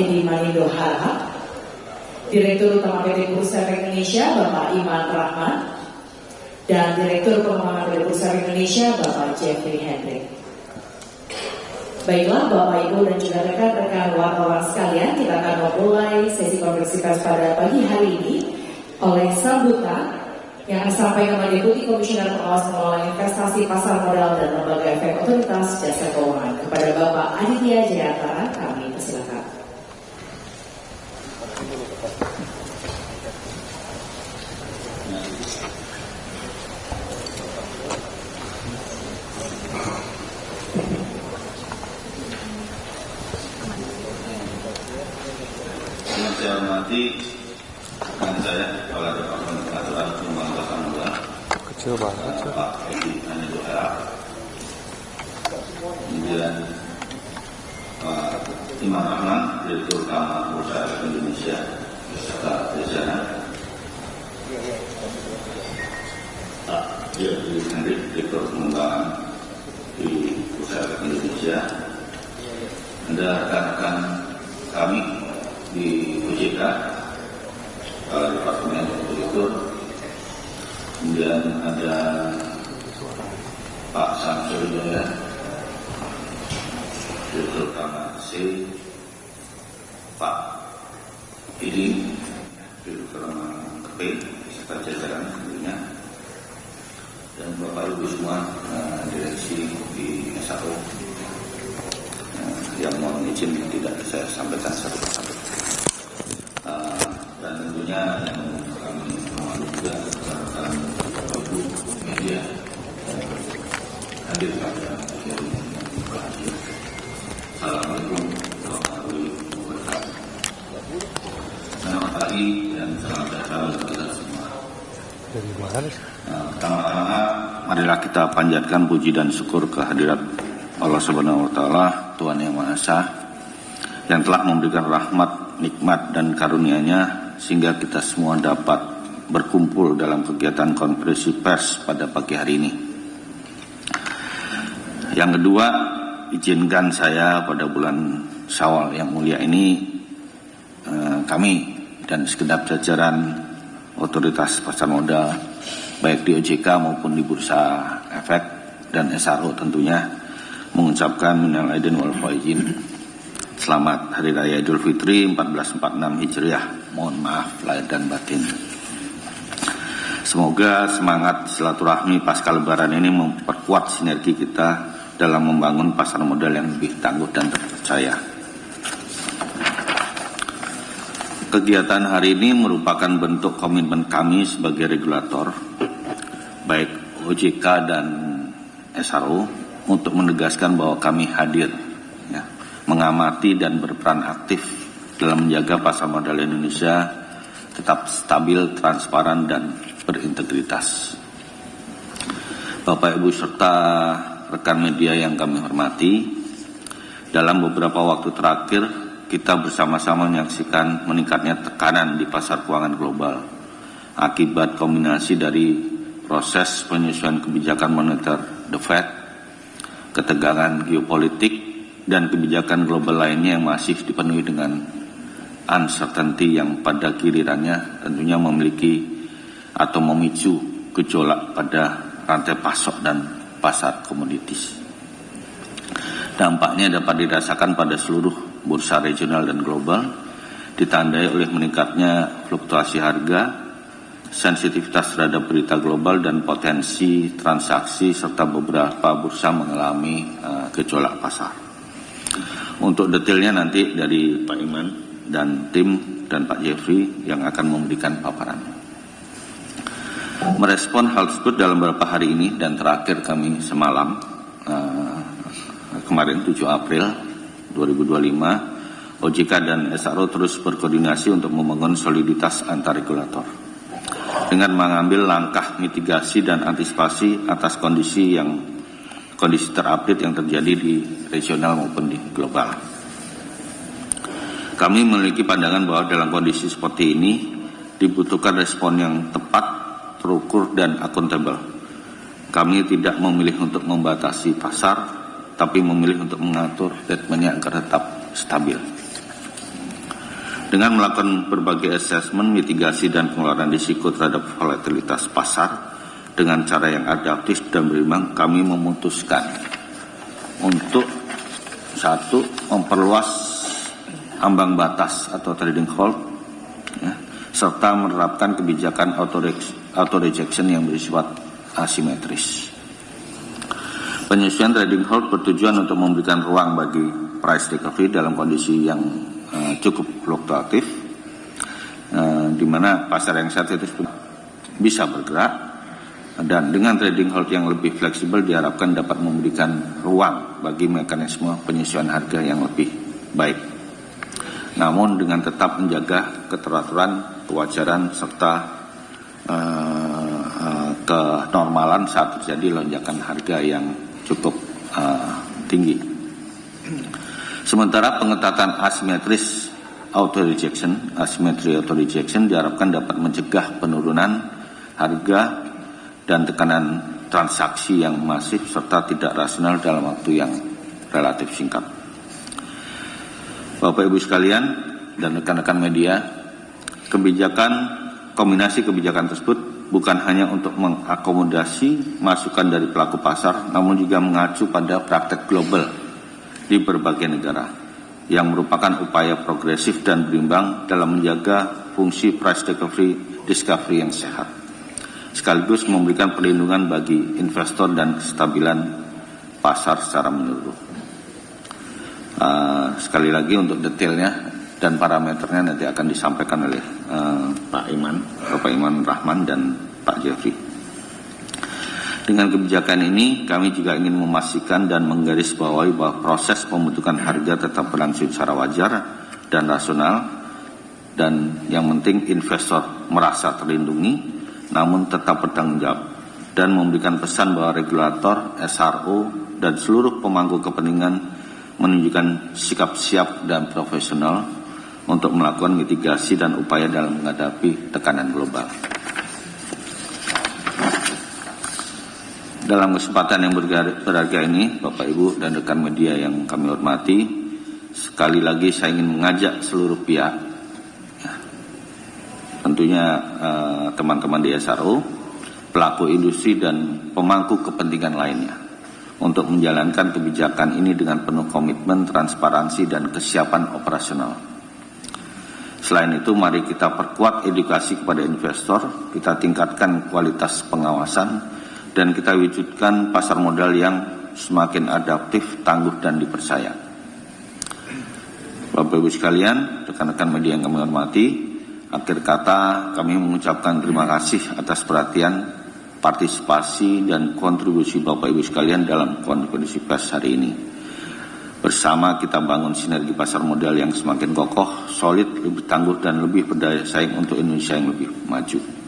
Edi Manindo Harahap, Direktur Utama PT Bursa Efek Indonesia Bapak Iman Rahman, dan Direktur Pengembangan PT Bursa Efek Indonesia Bapak Jeffrey Hendrik. Baiklah Bapak Ibu dan juga rekan-rekan wartawan sekalian, kita akan memulai sesi konferensi pers pada pagi hari ini oleh sambutan yang disampaikan oleh Deputi Komisioner Pengawas Pengelolaan Investasi Pasar Modal dan Lembaga Efek Otoritas Jasa Keuangan kepada Bapak Aditya Jayantara. Kami persilakan. Yang saya hormati rekan saya Kepala Departemen Pengaturan Pengembangan Pasar Modal kecil banget Pak Edi Manindo Harahap, kemudian Pak Iman Rahman, Direktur Utama Bursa Efek Indonesia beserta jajaran, Pak Jeffrey Hendrik, Direktur Pengembangan di Bursa Efek Indonesia, ada rekan-rekan kami di OJK, Kepala Departemen Direktur, kemudian ada Pak Samsul Hidayat, Direktur Utama C, Pak Idi, Direktur Utama KP, serta jajaran tentunya, dan Bapak Ibu semua direksi di SAO yang mohon izin tidak saya sampaikan satu persatu. Dan tentunya yang kami mohon juga rekan-rekan Ibu media hadir pada hari ini. Assalamualaikum warahmatullahi wabarakatuh. Selamat pagi dan selamat datang untuk kita semua. dari mana? Pertama-tama marilah kita panjatkan puji dan syukur kehadirat Allah Subhanahu wa Ta'ala, Tuhan Yang Maha Esa, yang telah memberikan rahmat, nikmat dan karunia-Nya sehingga kita semua dapat berkumpul dalam kegiatan konferensi pers pada pagi hari ini. Yang kedua, izinkan saya pada bulan Syawal yang mulia ini, kami dan segenap jajaran otoritas pasar modal baik di OJK maupun di Bursa Efek dan SRO tentunya mengucapkan minal aidin wal faizin. Selamat Hari Raya Idul Fitri 1446 Hijriah. Mohon maaf lahir dan batin. Semoga semangat silaturahmi pasca Lebaran ini memperkuat sinergi kita dalam membangun pasar modal yang lebih tangguh dan terpercaya. Kegiatan hari ini merupakan bentuk komitmen kami sebagai regulator, baik OJK dan SRO, untuk menegaskan bahwa kami hadir, mengamati dan berperan aktif dalam menjaga pasar modal Indonesia tetap stabil, transparan, dan berintegritas. Bapak Ibu serta rekan media yang kami hormati, dalam beberapa waktu terakhir kita bersama-sama menyaksikan meningkatnya tekanan di pasar keuangan global akibat kombinasi dari proses penyesuaian kebijakan moneter The Fed, ketegangan geopolitik, dan kebijakan global lainnya yang masih dipenuhi dengan uncertainty yang pada gilirannya tentunya memiliki atau memicu gejolak pada rantai pasok dan pasar komoditis. Dampaknya dapat dirasakan pada seluruh bursa regional dan global, ditandai oleh meningkatnya fluktuasi harga, sensitivitas terhadap berita global, dan potensi transaksi serta beberapa bursa mengalami gejolak pasar. Untuk detailnya nanti dari Pak Iman dan tim dan Pak Jeffrey yang akan memberikan paparan. Merespon hal tersebut dalam beberapa hari ini dan terakhir kami semalam, kemarin 7 April 2025, OJK dan SRO terus berkoordinasi untuk membangun soliditas antar regulator dengan mengambil langkah mitigasi dan antisipasi atas kondisi terupdate yang terjadi di regional maupun di global. Kami memiliki pandangan bahwa dalam kondisi seperti ini dibutuhkan respon yang tepat, terukur, dan akuntabel. Kami tidak memilih untuk membatasi pasar, tapi memilih untuk mengatur ritmenya agar tetap stabil. Dengan melakukan berbagai asesmen, mitigasi, dan pengelolaan risiko terhadap volatilitas pasar dengan cara yang adaptif dan berimbang, kami memutuskan untuk satu, memperluas ambang batas atau trading hold, ya, serta menerapkan kebijakan auto rejection yang bersifat asimetris. Penyesuaian trading hold bertujuan untuk memberikan ruang bagi price recovery dalam kondisi yang cukup fluktuatif, di mana pasar yang sensitif bisa bergerak, dan dengan trading hold yang lebih fleksibel diharapkan dapat memberikan ruang bagi mekanisme penyesuaian harga yang lebih baik, namun dengan tetap menjaga keteraturan, kewajaran, serta kenormalan saat terjadi lonjakan harga yang cukup tinggi. Sementara pengetatan asimetris asymmetry auto rejection diharapkan dapat mencegah penurunan harga dan tekanan transaksi yang masif serta tidak rasional dalam waktu yang relatif singkat. Bapak Ibu sekalian dan rekan-rekan media, kombinasi kebijakan tersebut bukan hanya untuk mengakomodasi masukan dari pelaku pasar, namun juga mengacu pada praktek global di berbagai negara, yang merupakan upaya progresif dan berimbang dalam menjaga fungsi price discovery yang sehat, sekaligus memberikan perlindungan bagi investor dan kestabilan pasar secara menyeluruh. Sekali lagi untuk detailnya dan parameternya nanti akan disampaikan oleh Bapak Iman Rahman dan Pak Jeffrey. Dengan kebijakan ini, kami juga ingin memastikan dan menggarisbawahi bahwa proses pembentukan harga tetap berlangsung secara wajar dan rasional, dan yang penting investor merasa terlindungi, namun tetap bertanggung jawab, dan memberikan pesan bahwa regulator, SRO, dan seluruh pemangku kepentingan menunjukkan sikap siap dan profesional untuk melakukan mitigasi dan upaya dalam menghadapi tekanan global. Dalam kesempatan yang berharga ini, Bapak Ibu dan rekan media yang kami hormati, sekali lagi saya ingin mengajak seluruh pihak, tentunya teman-teman di SRO, pelaku industri dan pemangku kepentingan lainnya, untuk menjalankan kebijakan ini dengan penuh komitmen, transparansi, dan kesiapan operasional. Selain itu, mari kita perkuat edukasi kepada investor, kita tingkatkan kualitas pengawasan, dan kita wujudkan pasar modal yang semakin adaptif, tangguh, dan dipercaya. Bapak Ibu sekalian, rekan-rekan media yang kami hormati, akhir kata kami mengucapkan terima kasih atas perhatian, partisipasi, dan kontribusi Bapak Ibu sekalian dalam konferensi pers hari ini. Bersama kita bangun sinergi pasar modal yang semakin kokoh, solid, lebih tangguh, dan lebih berdaya saing untuk Indonesia yang lebih maju.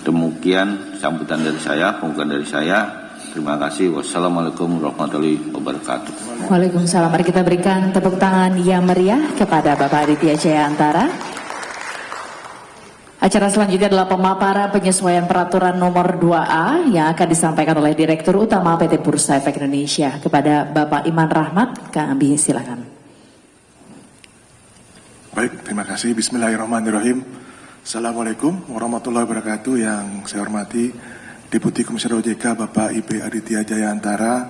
Demikian sambutan dari saya, pembukaan dari saya. Terima kasih. Wassalamualaikum warahmatullahi wabarakatuh. Waalaikumsalam. Mari kita berikan tepuk tangan yang meriah kepada Bapak Aditya Jaya Antara. Acara selanjutnya adalah pemaparan penyesuaian peraturan nomor 2A yang akan disampaikan oleh Direktur Utama PT Bursa Efek Indonesia. Kepada Bapak Iman Rahmat, kami silakan. Baik, terima kasih. Bismillahirrahmanirrahim. Assalamualaikum warahmatullahi wabarakatuh. Yang saya hormati Deputi Komisioner OJK Bapak IP Aditya Jaya Antara,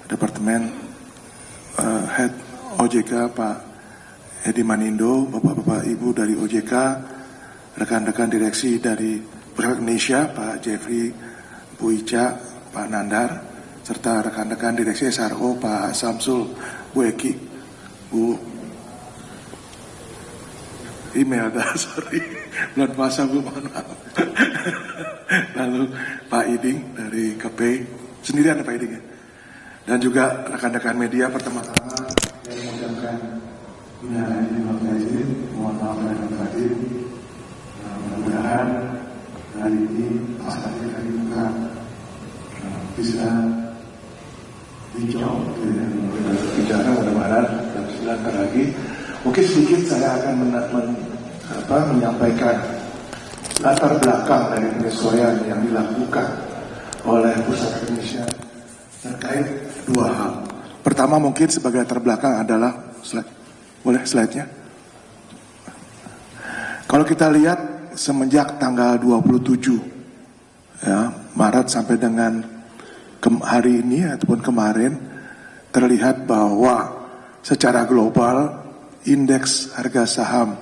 Departemen Head OJK Pak Edi Manindo, Bapak-Bapak Ibu dari OJK, rekan-rekan direksi dari Bursa Indonesia Pak Jeffrey, Bu Ica, Pak Nandar, serta rekan-rekan direksi SRO Pak Samsul, Bu Eki, Bu email sorry, bulan puasa Bu, mohon maaf. Lalu Pak Iding dari KP, sendirian Pak Iding ya. Dan juga rekan-rekan media, pertama-tama yang mengucapkan mohon maaf dan hadir. Mudah-mudahan hari ini pasar kita dibuka bisa hijau bicara, mudah-mudahan dalam sebentar lagi. Mungkin sedikit saya akan menyampaikan latar belakang dari penyesuaian yang dilakukan oleh Bursa Efek Indonesia terkait dua hal. Pertama mungkin sebagai latar belakang adalah boleh slide-nya? Kalau kita lihat semenjak tanggal 27 ya, Maret sampai dengan hari ini ataupun kemarin, terlihat bahwa secara global indeks harga saham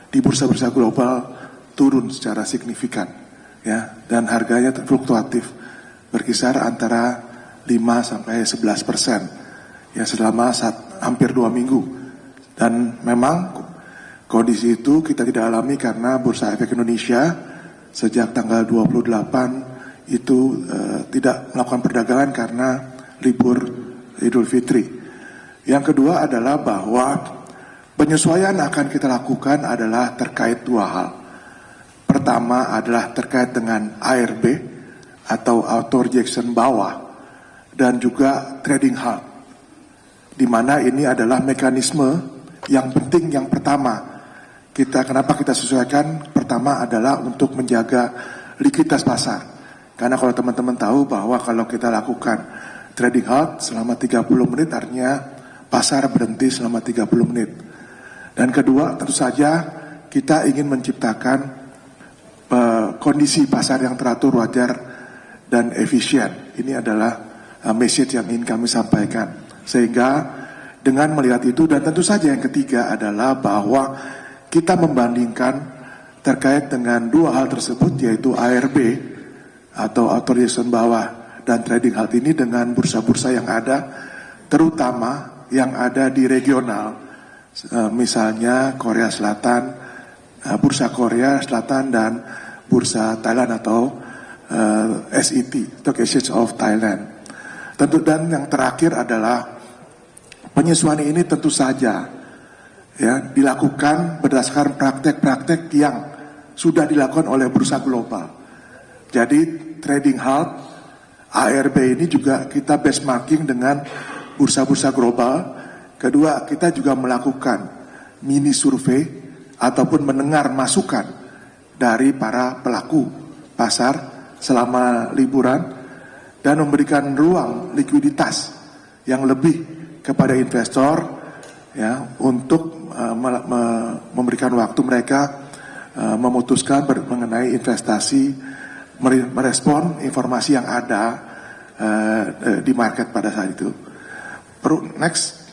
di bursa-bursa global turun secara signifikan ya, dan harganya fluktuatif berkisar antara 5 sampai 11% ya selama hampir 2 minggu. Dan memang kondisi itu kita tidak alami karena Bursa Efek Indonesia sejak tanggal 28 itu tidak melakukan perdagangan karena libur Idul Fitri. Yang kedua adalah bahwa penyesuaian akan kita lakukan adalah terkait dua hal. Pertama adalah terkait dengan ARB atau auto rejection bawah dan juga trading halt, di mana ini adalah mekanisme yang penting. Yang pertama, kenapa kita sesuaikan? Pertama adalah untuk menjaga likuiditas pasar. Karena kalau teman-teman tahu bahwa kalau kita lakukan trading halt selama 30 menit, artinya pasar berhenti selama 30 menit. Dan kedua, tentu saja kita ingin menciptakan kondisi pasar yang teratur, wajar, dan efisien. Ini adalah message yang ingin kami sampaikan. Sehingga dengan melihat itu, dan tentu saja yang ketiga adalah bahwa kita membandingkan terkait dengan dua hal tersebut, yaitu ARB atau authorization bawah dan trading halt ini dengan bursa-bursa yang ada, terutama yang ada di regional, misalnya Korea Selatan, bursa Korea Selatan dan bursa Thailand atau SET, Stock Exchange of Thailand. Tentu, dan yang terakhir adalah penyesuaian ini tentu saja ya dilakukan berdasarkan praktek-praktek yang sudah dilakukan oleh bursa global. Jadi trading halt, ARB ini juga kita benchmarking dengan bursa-bursa global. Kedua, kita juga melakukan mini survei ataupun mendengar masukan dari para pelaku pasar selama liburan dan memberikan ruang likuiditas yang lebih kepada investor ya untuk memberikan waktu mereka memutuskan mengenai investasi, merespon informasi yang ada di market pada saat itu. Next,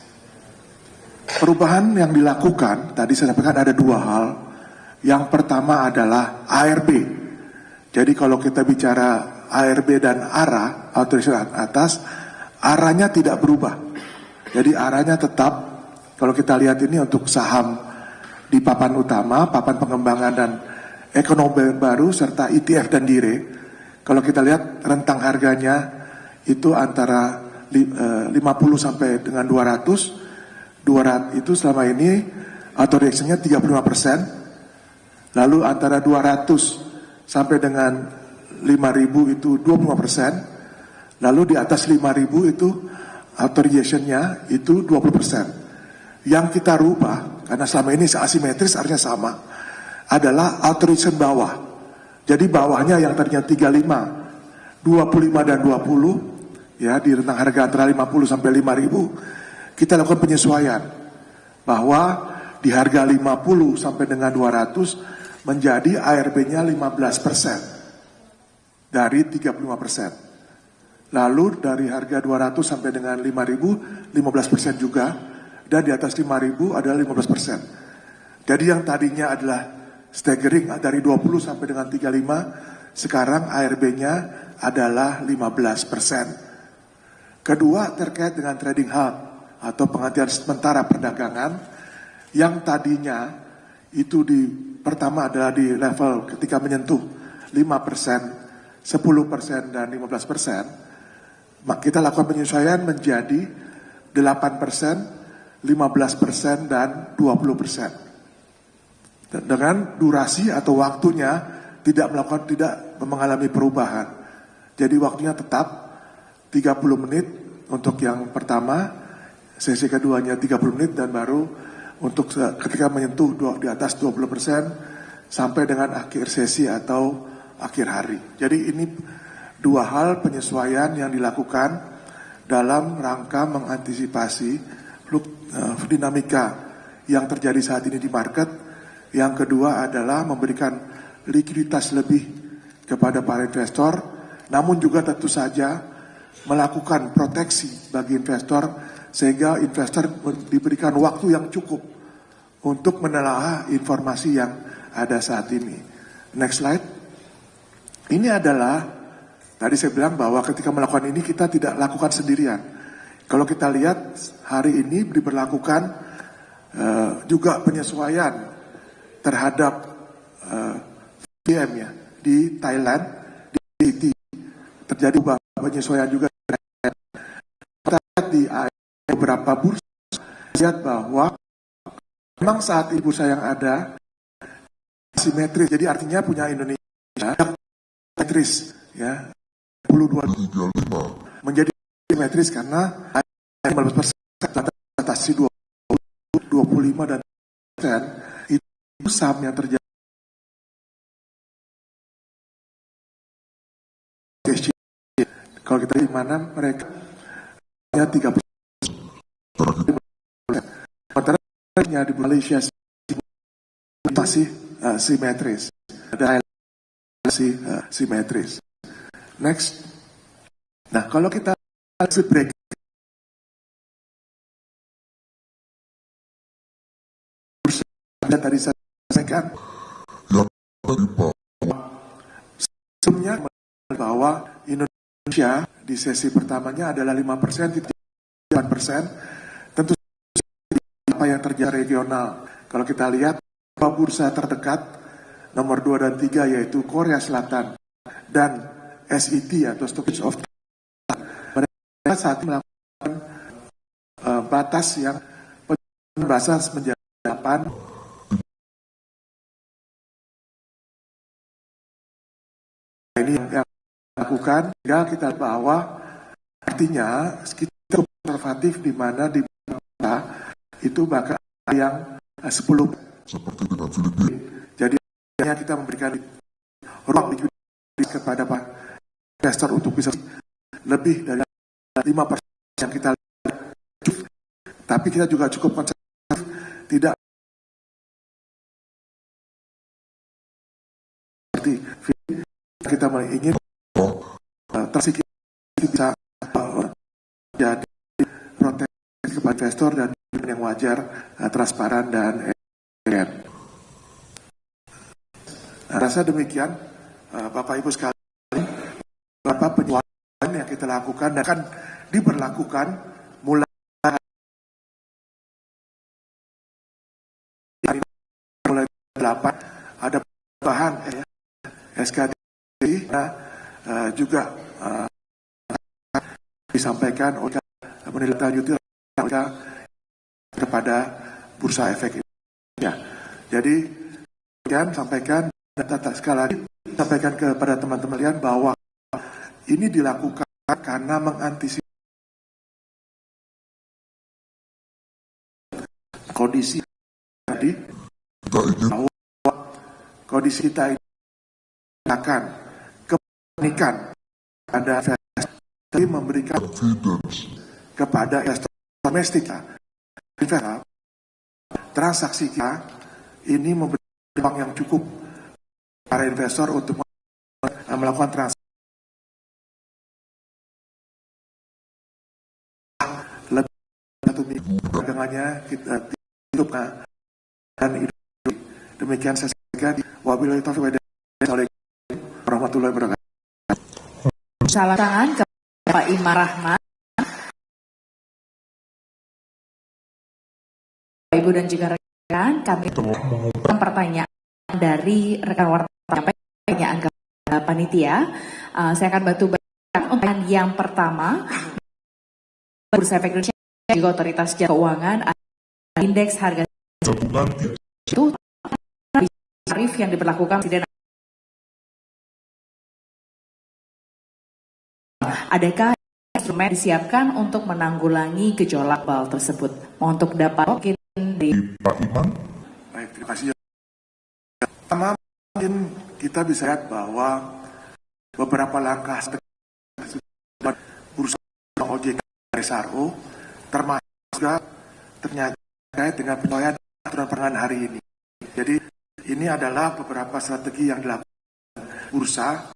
perubahan yang dilakukan tadi saya sampaikan ada dua hal. Yang pertama adalah ARB. Jadi kalau kita bicara ARB dan ARA, authorization atas, arahnya tidak berubah. Jadi arahnya tetap, kalau kita lihat ini untuk saham di papan utama, papan pengembangan dan ekonomi baru, serta ETF dan DIRE, kalau kita lihat rentang harganya itu antara 50 sampai dengan 200 itu selama ini authorization-nya 35%. Lalu antara 200 sampai dengan 5.000 itu 25%. Lalu di atas 5.000 itu authorization-nya itu 20%. Yang kita rubah, karena selama ini asimetris artinya sama, adalah authorization bawah. Jadi bawahnya yang tadinya 35, 25 dan 20, ya di rentang harga antara 50 sampai 5.000, kita lakukan penyesuaian. Bahwa di harga 50 sampai dengan 200, menjadi ARB-nya 15% dari 35%. Lalu dari harga 200 sampai dengan 5.000 15% juga, dan di atas 5.000 adalah 15%. Jadi yang tadinya adalah staggering dari 20 sampai dengan 35, sekarang ARB-nya adalah 15%. Kedua, terkait dengan trading halt atau penghentian sementara perdagangan yang tadinya itu pertama adalah di level ketika menyentuh 5%, 10% dan 15%, kita lakukan penyesuaian menjadi 8%, 15% dan 20%. Dengan durasi atau waktunya tidak mengalami perubahan. Jadi waktunya tetap 30 menit untuk yang pertama, sesi keduanya 30 menit, dan baru untuk ketika menyentuh di atas 20% sampai dengan akhir sesi atau akhir hari. Jadi ini dua hal penyesuaian yang dilakukan dalam rangka mengantisipasi dinamika yang terjadi saat ini di market, Yang kedua adalah memberikan likuiditas lebih kepada para investor, namun juga tentu saja melakukan proteksi bagi investor sehingga investor diberikan waktu yang cukup untuk menelaah informasi yang ada saat ini. Next slide. Ini adalah, tadi saya bilang bahwa ketika melakukan ini kita tidak lakukan sendirian. Kalau kita lihat hari ini diberlakukan juga penyesuaian terhadap VM ya di Thailand, di terjadi penyesuaian juga di beberapa bursa. Lihat bahwa memang saat ini bursa yang ada simetris, jadi artinya punya Indonesia simetris ya 22 menjadi simetris karena 15% atasi 25 dan itu saham yang terjadi kalau kita di mana mereka hanya 30%, sementara di Malaysia masih simetris, ada simetris. Next. Nah, kalau kita break tadi saya sampaikan sebelumnya bahwa Indonesia di sesi pertamanya adalah 5%, 8%. Tentu apa yang terjadi regional. Kalau kita lihat bursa terdekat nomor 2 dan 3 yaitu Korea Selatan dan SET atau Stock Exchange of mereka saat ini melakukan batas yang batas menjadi 8. Ini yang lakukan sehingga kita bahwa artinya kita konservatif di mana di kita itu bahkan yang 10 seperti dengan Filipina. Jadi kita memberikan ruang likuiditas kepada Pak investor untuk bisa lebih dari 5% yang kita lihat. Tapi kita juga cukup konservatif, tidak seperti kita ingin tersikir bisa jadi proteksi kepada investor dan yang wajar, transparan dan rasa demikian Bapak Ibu sekalian, beberapa penjualan yang kita lakukan dan akan diberlakukan mulai 8 ada perubahan SKD juga disampaikan oleh menindaklanjuti kepada bursa efek ya. Jadi kemudian sampaikan dan sekali lagi sampaikan kepada teman-teman lihat bahwa ini dilakukan karena mengantisipasi kondisi tadi bahwa kondisi kita ini akan kepanikan pada investasi memberikan kepada investor domestik investor transaksi kita ini memberi ruang yang cukup para investor untuk melakukan transaksi lebih satu minggu dagangannya kita tutup dan itu demikian saya sampaikan. Wabillahi taufiq wal hidayah. Assalamualaikum warahmatullahi wabarakatuh. Salam tangan ke Pak Imar Rahman. Ibu dan juga rekan, kami mengumpulkan pertanyaan dari rekan wartawan pertanyaan ke panitia. Saya akan bantu bacakan untuk yang pertama. Bursa Efek Indonesia juga Otoritas Jasa Keuangan indeks harga itu tarif yang diberlakukan Presiden. Adakah instrumen disiapkan untuk menanggulangi gejolak bal tersebut? Untuk dapat mungkin di Pak Iman. Baik, terima kasih. Pertama, mungkin kita bisa lihat bahwa beberapa langkah bursa OJK SRO termasuk juga ternyata dengan penyesuaian aturan perundangan hari ini. Jadi ini adalah beberapa strategi yang dilakukan bursa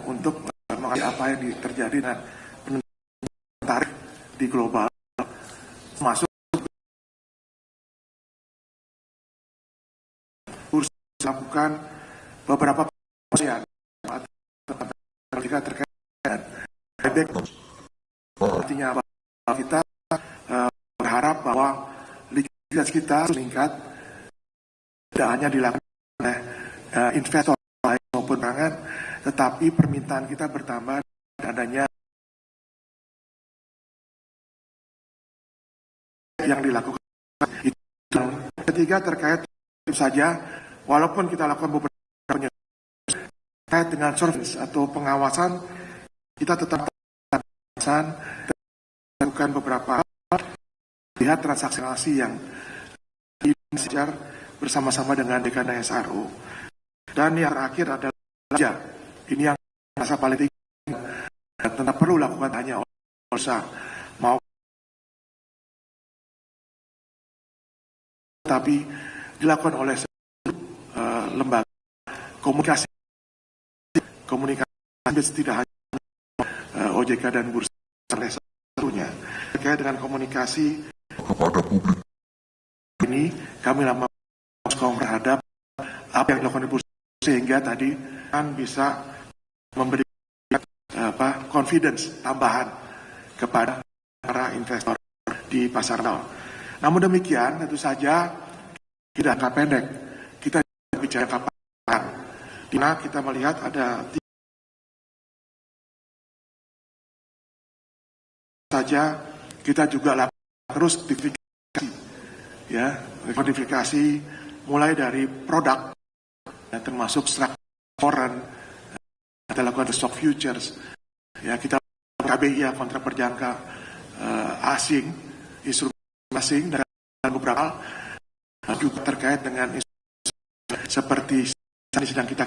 untuk mengenai apa yang terjadi dan penentuan tarif di global, masuk bursa melakukan beberapa penyesuaian terkait dengan buyback. Artinya kita berharap bahwa likuiditas kita meningkat, tidak hanya dilakukan oleh investor maupun bank, tetapi permintaan kita bertambah adanya yang dilakukan. Itu. Ketiga terkait itu saja, walaupun kita lakukan beberapa terkait dengan surveillance atau pengawasan, kita tetap lakukan beberapa lihat transaksi yang diinisiar bersama-sama dengan Dekan SRO. Dan yang terakhir adalah belanja. Ini yang rasa paling tinggi dan tetap perlu lakukan hanya oleh bursa mau, tapi dilakukan oleh lembaga komunikasi tidak hanya OJK dan bursa satunya. Terkait dengan komunikasi kepada publik ini, kami lama terhadap apa yang dilakukan di bursa, sehingga tadi kan bisa memberi confidence tambahan kepada para investor di pasar modal. Namun demikian, tentu saja tidak jangka pendek, kita bicara jangka panjang, di mana kita melihat ada saja kita juga lakukan terus kodifikasi mulai dari produk termasuk structure foreign, kita lakukan stock futures, kita KBI kontrak berjangka asing, instrumen asing, dan beberapa juga terkait dengan seperti sedang kita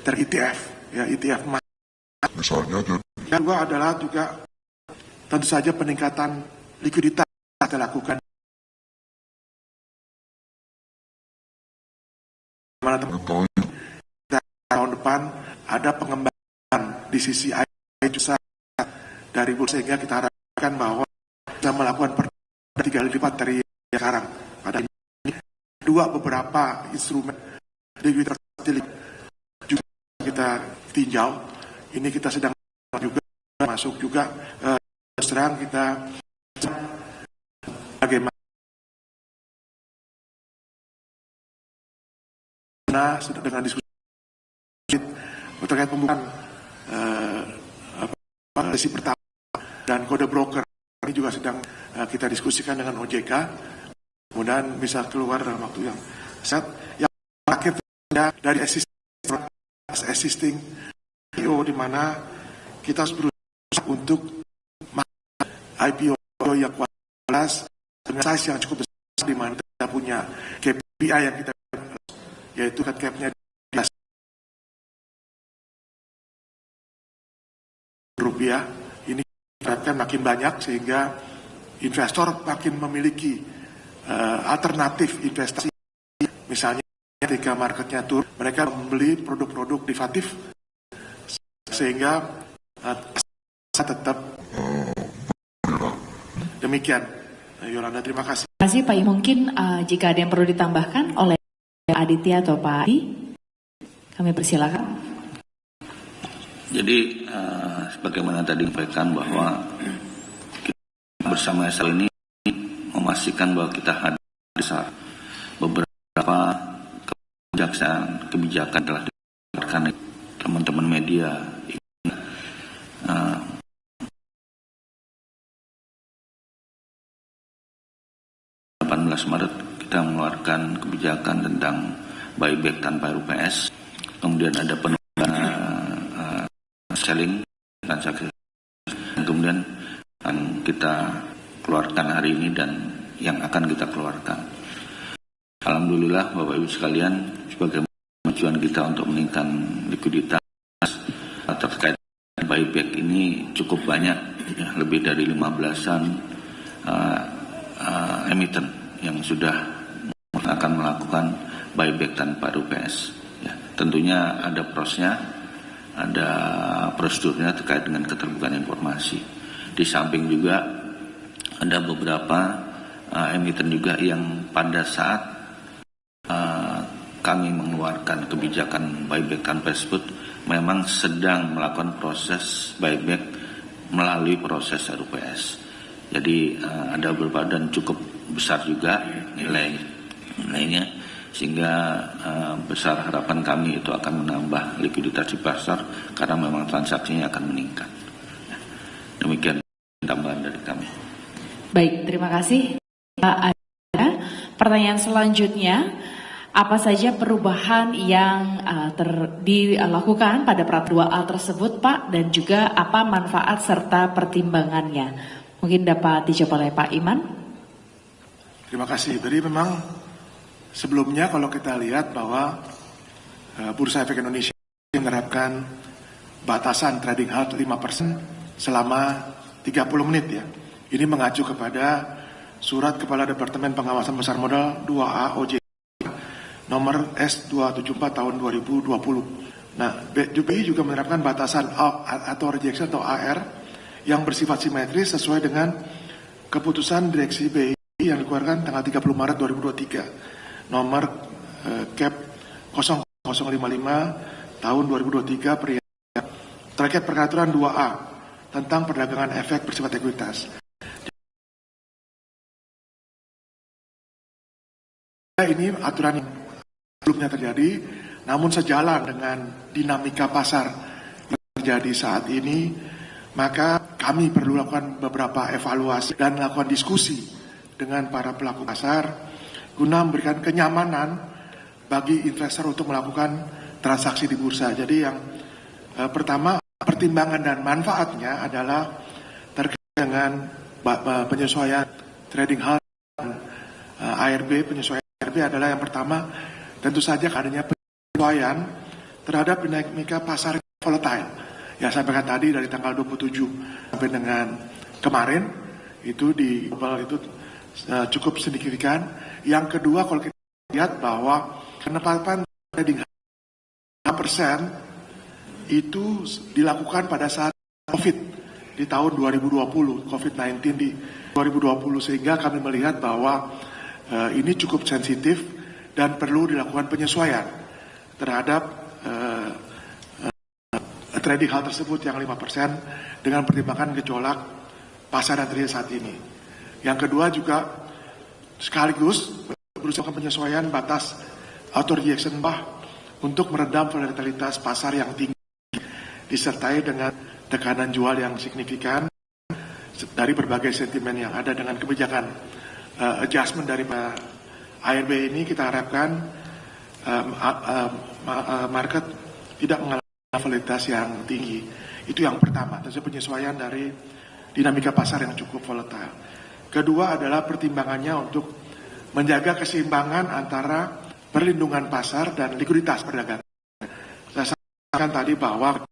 ter-ETF, ETF misalnya. Yang kedua adalah juga tentu saja peningkatan likuiditas kita lakukan. Tahun depan ada pengembangan di sisi dari bursa, sehingga kita harapkan bahwa kita melakukan 3 kali lipat dari sekarang. Pada ini beberapa instrumen likuiditas juga kita tinjau. Ini kita sedang juga masuk juga serang kita bagaimana sudah dengan diskusi terkait pembukaan sesi pertama dan kode broker ini juga sedang kita diskusikan dengan OJK, kemudian bisa keluar dalam waktu yang set. Yang terakhir dari existing IPO, di mana kita harus berusaha untuk IPO yang kualitas dengan size yang cukup besar, di mana kita punya KPI yang kita, yaitu cap-nya rupiah. Ini kita makin banyak sehingga investor makin memiliki alternatif investasi. Misalnya ketika marketnya turun, mereka membeli produk-produk derivatif sehingga tetap demikian. Yolanda, terima kasih. Terima kasih Pak. Mungkin jika ada yang perlu ditambahkan oleh Aditya atau Pak Adi, kami persilakan. Jadi sebagaimana tadi disampaikan bahwa kita bersama SL ini memastikan bahwa kita hadir beberapa kebijakan telah dikeluarkan teman-teman media. 18 Maret kita mengeluarkan kebijakan tentang buyback tanpa RUPS, kemudian ada penundaan selling transaksi, dan kemudian akan kita keluarkan hari ini dan yang akan kita keluarkan. Alhamdulillah Bapak Ibu sekalian, sebagai tujuan kita untuk meningkatkan likuiditas terkait buyback ini cukup banyak, lebih dari 15-an emiten yang sudah akan melakukan buyback tanpa RUPS. Ya, tentunya ada prosesnya, ada prosedurnya terkait dengan keterbukaan informasi. Di samping juga ada beberapa emiten juga yang pada saat kami mengeluarkan kebijakan buyback tanpa tersebut memang sedang melakukan proses buyback melalui proses RUPS. Jadi ada beberapa dan cukup besar juga nilainya, sehingga besar harapan kami itu akan menambah likuiditas di pasar karena memang transaksinya akan meningkat. Demikian tambahan dari kami. Baik, terima kasih Pak Ada. Pertanyaan selanjutnya, apa saja perubahan yang dilakukan pada Prat 2A tersebut Pak, dan juga apa manfaat serta pertimbangannya? Mungkin dapat dijawab oleh Pak Iman. Terima kasih. Jadi memang sebelumnya kalau kita lihat bahwa Bursa Efek Indonesia menerapkan batasan trading halt 5% selama 30 menit ya. Ini mengacu kepada Surat Kepala Departemen Pengawasan Pasar Modal 2A OJK nomor S274 tahun 2020. Nah, BI juga menerapkan batasan atau rejection atau AR yang bersifat simetris sesuai dengan keputusan Direksi BI yang dikeluarkan tanggal 30 Maret 2023 nomor Cap 0055 tahun 2023 terkait peraturan 2A tentang perdagangan efek bersifat ekuitas. Ini aturan yang sebelumnya terjadi, namun sejalan dengan dinamika pasar yang terjadi saat ini, maka kami perlu lakukan beberapa evaluasi dan melakukan diskusi dengan para pelaku pasar guna memberikan kenyamanan bagi investor untuk melakukan transaksi di bursa. Jadi yang pertama, pertimbangan dan manfaatnya adalah terkait dengan penyesuaian trading halt dan ARB. Penyesuaian ARB adalah yang pertama, tentu saja adanya penyesuaian terhadap dinamika pasar volatile. Ya, sampaikan tadi dari tanggal 27 sampai dengan kemarin itu di global itu cukup signifikan. Yang kedua, kalau kita lihat bahwa penetapan trading 5% itu dilakukan pada saat COVID di tahun 2020, COVID-19 di 2020, sehingga kami melihat bahwa ini cukup sensitif dan perlu dilakukan penyesuaian terhadap trading halt tersebut yang 5% dengan pertimbangan gejolak pasar yang terjadi saat ini. Yang kedua juga sekaligus berusaha penyesuaian batas auto rejection bah untuk meredam volatilitas pasar yang tinggi disertai dengan tekanan jual yang signifikan dari berbagai sentimen yang ada. Dengan kebijakan adjustment dari ARB ini kita harapkan market tidak mengalami volatilitas yang tinggi. Itu yang pertama, tentu penyesuaian dari dinamika pasar yang cukup volatile. Kedua adalah pertimbangannya untuk menjaga keseimbangan antara perlindungan pasar dan likuiditas perdagangan. Saya sampaikan tadi bahwa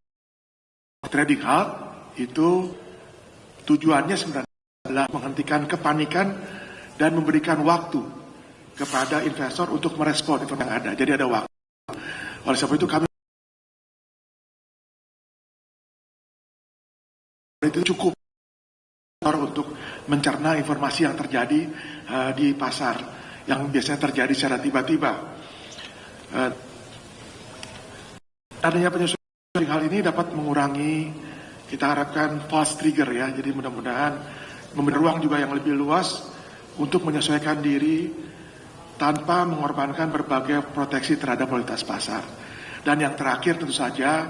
trading halt itu tujuannya sebenarnya adalah menghentikan kepanikan dan memberikan waktu kepada investor untuk merespon informasi yang ada. Jadi ada waktu. Oleh sebab itu kami itu cukup untuk mencerna informasi yang terjadi di pasar yang biasanya terjadi secara tiba-tiba. Adanya penyesuaian hal ini dapat mengurangi, kita harapkan false trigger ya. Jadi mudah-mudahan memberi ruang juga yang lebih luas untuk menyesuaikan diri tanpa mengorbankan berbagai proteksi terhadap kualitas pasar. Dan yang terakhir tentu saja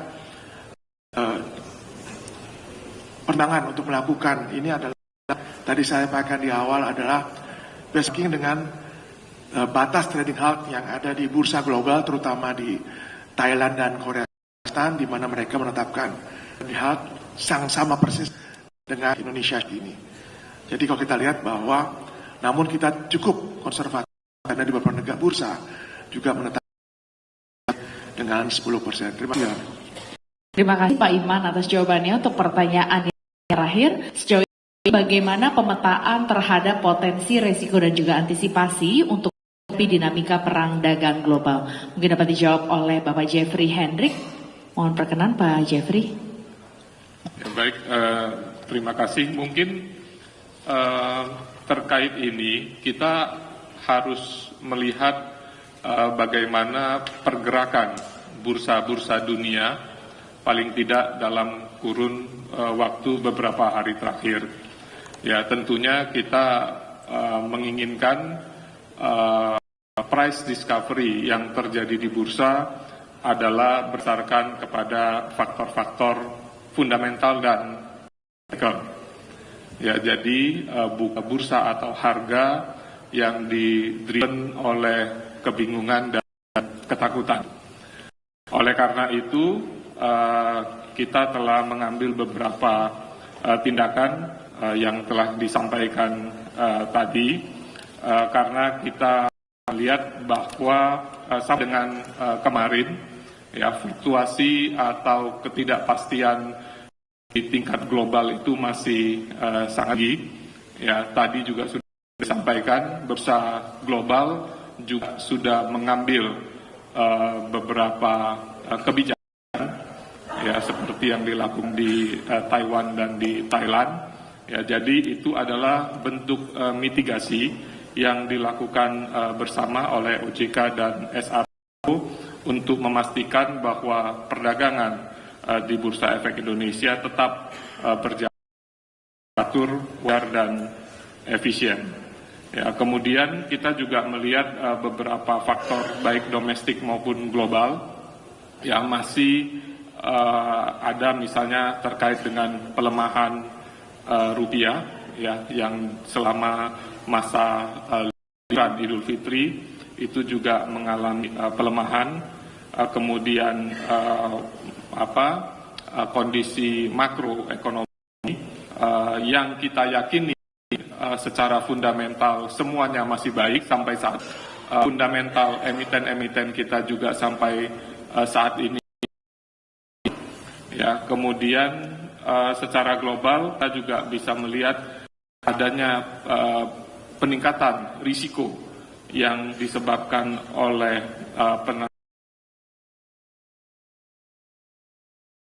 pertimbangan untuk melakukan ini adalah tadi saya sampaikan di awal adalah basking dengan batas trading halt yang ada di bursa global, terutama di Thailand dan Korea Selatan, di mana mereka menetapkan trading halt sama persis dengan Indonesia ini. Jadi kalau kita lihat bahwa namun kita cukup konservatif karena di beberapa negara bursa juga menetapkan dengan 10%. Terima kasih. Terima kasih Pak Iman atas jawabannya. Untuk pertanyaan yang terakhir, sejauh ini bagaimana pemetaan terhadap potensi resiko dan juga antisipasi untuk dinamika perang dagang global. Mungkin dapat dijawab oleh Bapak Jeffrey Hendrik. Mohon perkenan Pak Jeffrey. Ya, baik, terima kasih. Mungkin terkait ini kita harus melihat bagaimana pergerakan bursa-bursa dunia paling tidak dalam kurun waktu beberapa hari terakhir. Ya, tentunya kita menginginkan price discovery yang terjadi di bursa adalah berdasarkan kepada faktor-faktor fundamental dan teknikal. Ya, jadi bursa atau harga yang di-driven oleh kebingungan dan ketakutan. Oleh karena itu, kita telah mengambil beberapa tindakan yang telah disampaikan tadi. Karena kita melihat bahwa sama dengan kemarin, ya, fluktuasi atau ketidakpastian di tingkat global itu masih sangat tinggi. Ya, tadi juga sudah disampaikan, bursa global juga sudah mengambil beberapa kebijakan, ya, seperti yang dilakukan di Taiwan dan di Thailand. Ya, jadi itu adalah bentuk mitigasi yang dilakukan bersama oleh OJK dan SRO untuk memastikan bahwa perdagangan di Bursa Efek Indonesia tetap berjalan teratur, fair, dan efisien. Ya, kemudian kita juga melihat beberapa faktor baik domestik maupun global yang masih ada, misalnya terkait dengan pelemahan rupiah, ya, yang selama masa liburan Idul Fitri itu juga mengalami pelemahan, kemudian kondisi makroekonomi yang kita yakini secara fundamental semuanya masih baik sampai saat fundamental emiten-emiten kita juga sampai saat ini. Ya, kemudian secara global kita juga bisa melihat adanya peningkatan risiko yang disebabkan oleh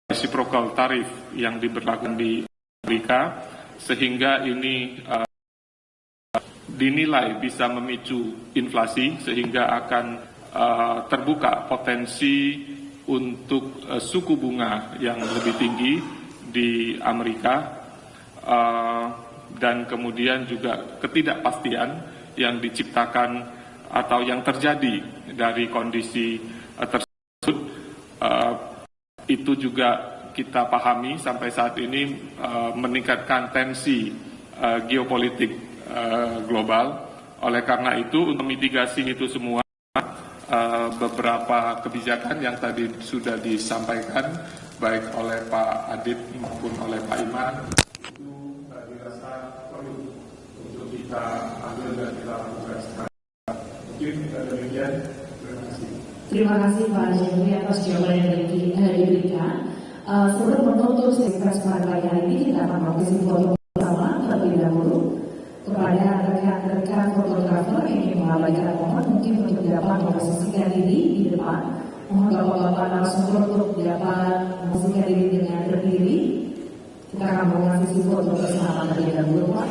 reciprocal tarif yang diberlakukan di Amerika, sehingga ini dinilai bisa memicu inflasi, sehingga akan terbuka potensi untuk suku bunga yang lebih tinggi di Amerika, dan kemudian juga ketidakpastian yang diciptakan atau yang terjadi dari kondisi tersebut, itu juga kita pahami sampai saat ini meningkatkan tensi geopolitik global. Oleh karena itu, untuk mitigasi itu semua, beberapa kebijakan yang tadi sudah disampaikan baik oleh Pak Adit maupun oleh Pak Iman itu dirasa perlu untuk kita ambil dan kita lakukan sekarang. Mungkin demikian. Terima kasih. Terima kasih Pak Jeffrey atas jawaban yang diberikan. Sebelum menutup sesi pada pagi hari ini, kita akan melakukan foto bersama terlebih dahulu kepada rekan-rekan fotografer yang ingin mengabadikan momen mungkin untuk dapat memposisikan diri di depan. Mohon bapak-bapak narasumber untuk dapat memposisikan diri dengan berdiri. Kita akan melakukan sesi foto bersama terlebih dahulu, Pak.